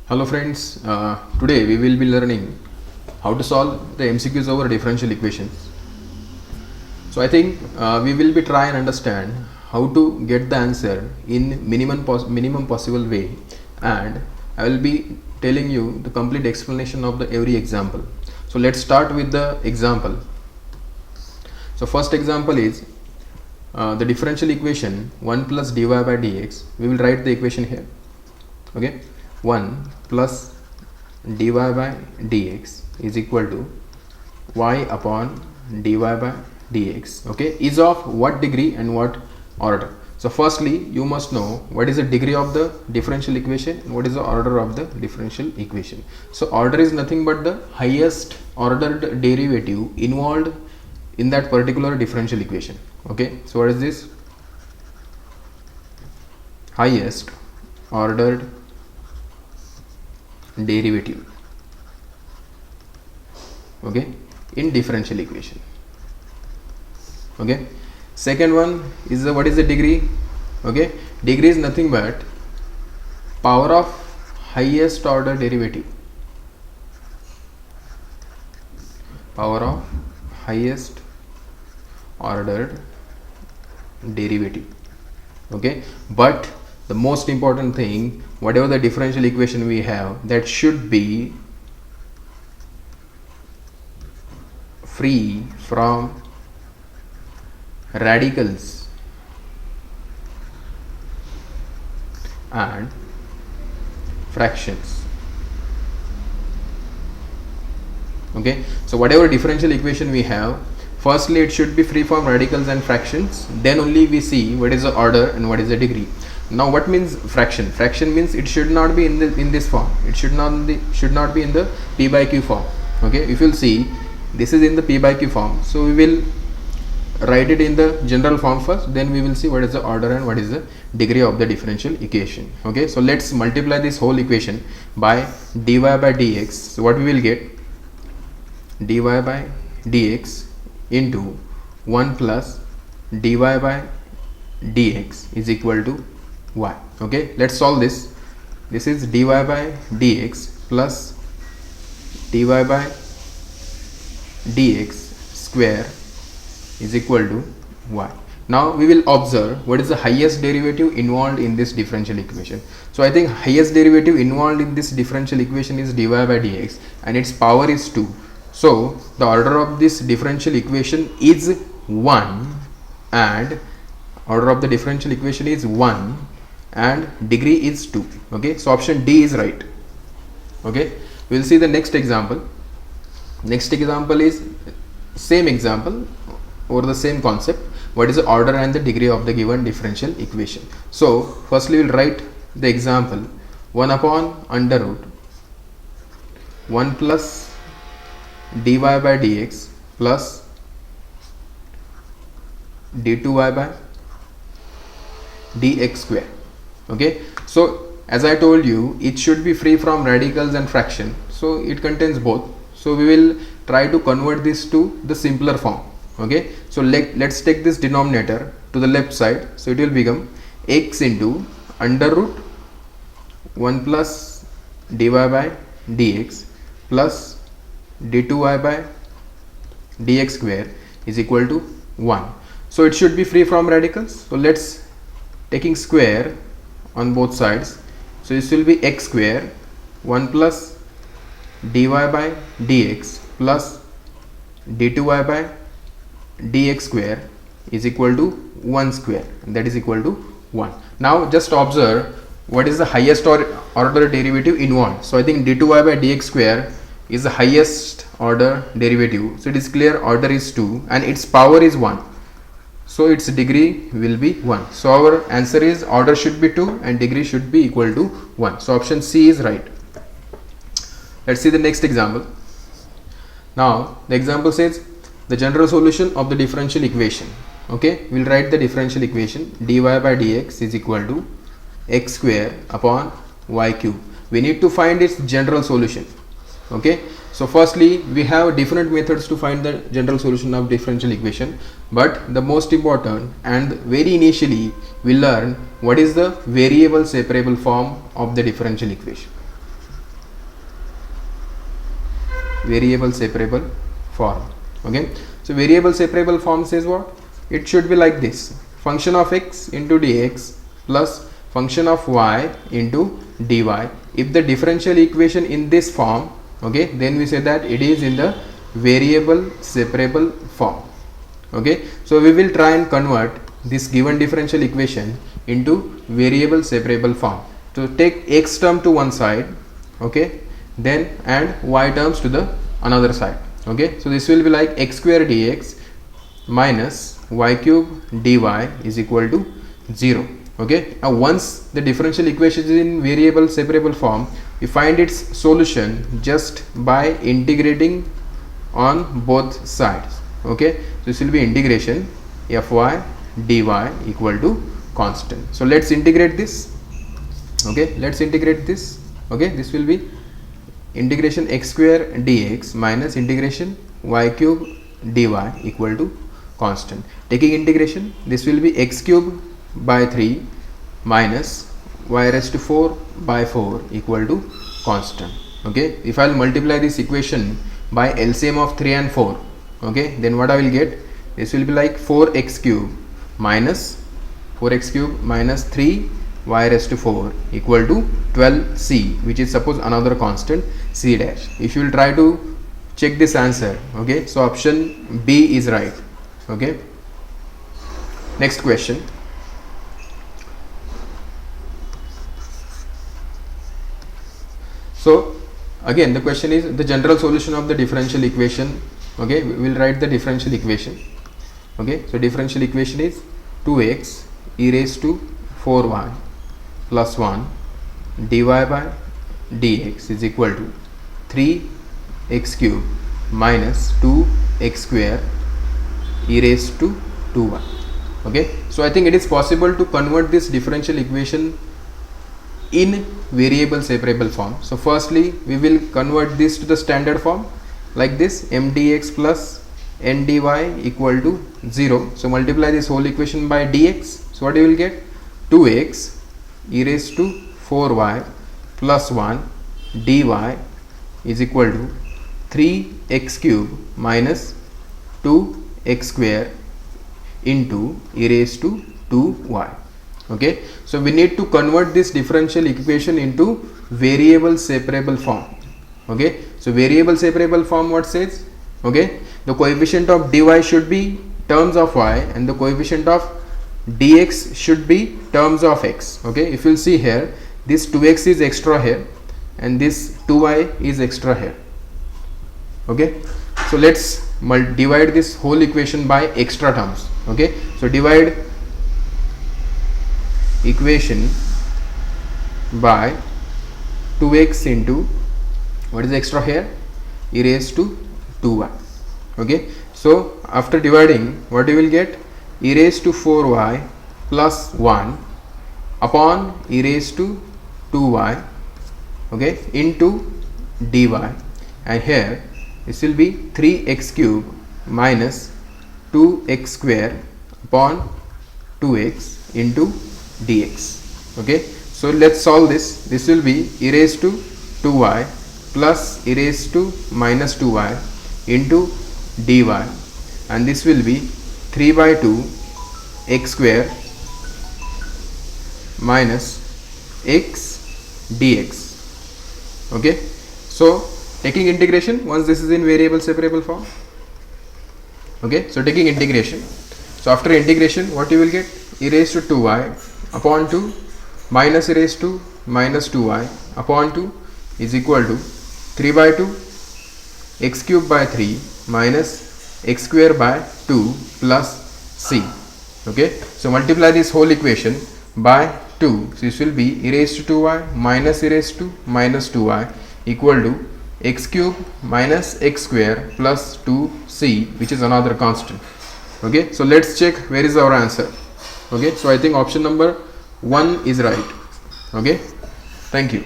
Hello friends, today we will be learning how to solve the MCQs over differential equations. So I think we will be try and understand how to get the answer in minimum possible way, and I will be telling you the complete explanation of the every example. So let's start with the example. So first example is the differential equation 1 plus dy by dx. We will write the equation here. Okay, 1 plus dy by dx is equal to y upon dy by dx. Okay, is of what degree and what order. So firstly you must know what is the degree of the differential equation and what is the order of the differential equation. So order is nothing but the highest ordered derivative involved in that particular differential equation. Okay, so what is this? Highest ordered derivative, okay, in differential equation. Okay, second one is what is the degree? Okay, degree is nothing but power of highest order derivative, power of highest ordered derivative. Okay, but the most important thing, whatever the differential equation we have, that should be free from radicals and fractions. Okay, so whatever differential equation we have, firstly it should be free from radicals and fractions, then only we see what is the order and what is the degree. Now what means fraction? Fraction means it should not be in this form. It should not be in the p by q form. Okay, if you'll see, this is in the p by q form, so we will write it in the general form first, then we will see what is the order and what is the degree of the differential equation. Okay, so let's multiply this whole equation by dy by dx. So what we will get? Dy by dx into 1 plus dy by dx is equal to y. Okay, let's solve this. This is dy by dx plus dy by dx square is equal to y. Now we will observe what is the highest derivative involved in this differential equation. So I think highest derivative involved in this differential equation is dy by dx, and its power is 2. So the order of this differential equation is 1, and order of the differential equation is 1 and degree is 2. Okay, so option D is right. Okay, we will see the next example. Next example is same example over the same concept. What is the order and the degree of the given differential equation? So firstly we will write the example. 1 upon under root 1 plus dy by dx plus d2y by dx square. Okay, so as I told you, it should be free from radicals and fraction, so it contains both. So we will try to convert this to the simpler form. Okay, so let's take this denominator to the left side, so it will become x into under root 1 plus dy by dx plus d2y by dx square is equal to 1. So it should be free from radicals, so let's taking square on both sides, so this will be x square 1 plus dy by dx plus d2y by dx square is equal to 1 square, and that is equal to 1. Now just observe what is the highest order derivative involved. So I think d2y by dx square is the highest order derivative, so it is clear order is 2 and its power is 1, so its degree will be 1. So our answer is order should be 2 and degree should be equal to 1. So option C is right. Let's see the next example. Now the example says the general solution of the differential equation. Okay, we'll write the differential equation. Dy by dx is equal to x square upon y cube. We need to find its general solution. Okay, so firstly we have different methods to find the general solution of differential equation, but the most important and very initially we learn what is the variable separable form of the differential equation. variable separable form. Okay, so variable separable form says what? It should be like this: function of x into dx plus function of y into dy. If the differential equation in this form, okay, then we say that it is in the variable separable form. Okay, so we will try and convert this given differential equation into variable separable form. So take x term to one side, okay, then and y terms to the another side. Okay, so this will be like x square dx minus y cube dy is equal to 0. Okay, now once the differential equation is in variable separable form, we find its solution just by integrating on both sides. Okay, so this will be integration fy dy equal to constant. So let's integrate this. Okay, let's integrate this. Okay, this will be integration x square dx minus integration y cube dy equal to constant. Taking integration, this will be x cube by 3 minus y raised to 4 by 4 equal to constant. Okay, if I will multiply this equation by LCM of 3 and 4, okay, then what I will get? This will be like 4x cube minus 3 y raised to 4 equal to 12c, which is suppose another constant c dash. If you will try to check this answer, okay, so option B is right. Okay, next question. So again the question is the general solution of the differential equation. Okay, we will write the differential equation. Okay, so differential equation is 2x e raised to 4y plus 1 dy by dx is equal to 3x cube minus 2x square e raised to 2y. Okay, so I think it is possible to convert this differential equation in variable separable form. So firstly we will convert this to the standard form like this: m dx plus n dy equal to 0. So multiply this whole equation by dx. So what you will get? 2x e raised to 4y plus 1 dy is equal to 3x cube minus 2x square into e raised to 2y. Okay, so we need to convert this differential equation into variable separable form. Okay, so variable separable form what says? Okay, the coefficient of dy should be terms of y and the coefficient of dx should be terms of x. Okay, if you will see here, this 2x is extra here and this 2y is extra here. Okay, so let's divide this whole equation by extra terms. Okay, so divide equation by 2x into what is extra here? E raised to 2y. Okay, so after dividing, what you will get? E raised to 4y plus 1 upon e raised to 2y, okay, into dy, and here this will be 3x cube minus 2x square upon 2x into dx. Okay, so let's solve this. This will be e raised to 2y plus e raised to minus 2y into dy, and this will be 3 by 2 x square minus x dx. Okay, so taking integration, once this is in variable separable form. Okay, so taking integration, so after integration what you will get? E raised to 2y upon 2 minus e raised to minus 2y upon 2 is equal to 3 by 2 x cube by 3 minus x square by 2 plus c. Okay, so multiply this whole equation by 2. So this will be e raised to 2y minus e raised to minus 2y equal to x cube minus x square plus 2c, which is another constant. Okay, so let's check where is our answer. Okay, so I think option number 1 is right. Okay, thank you.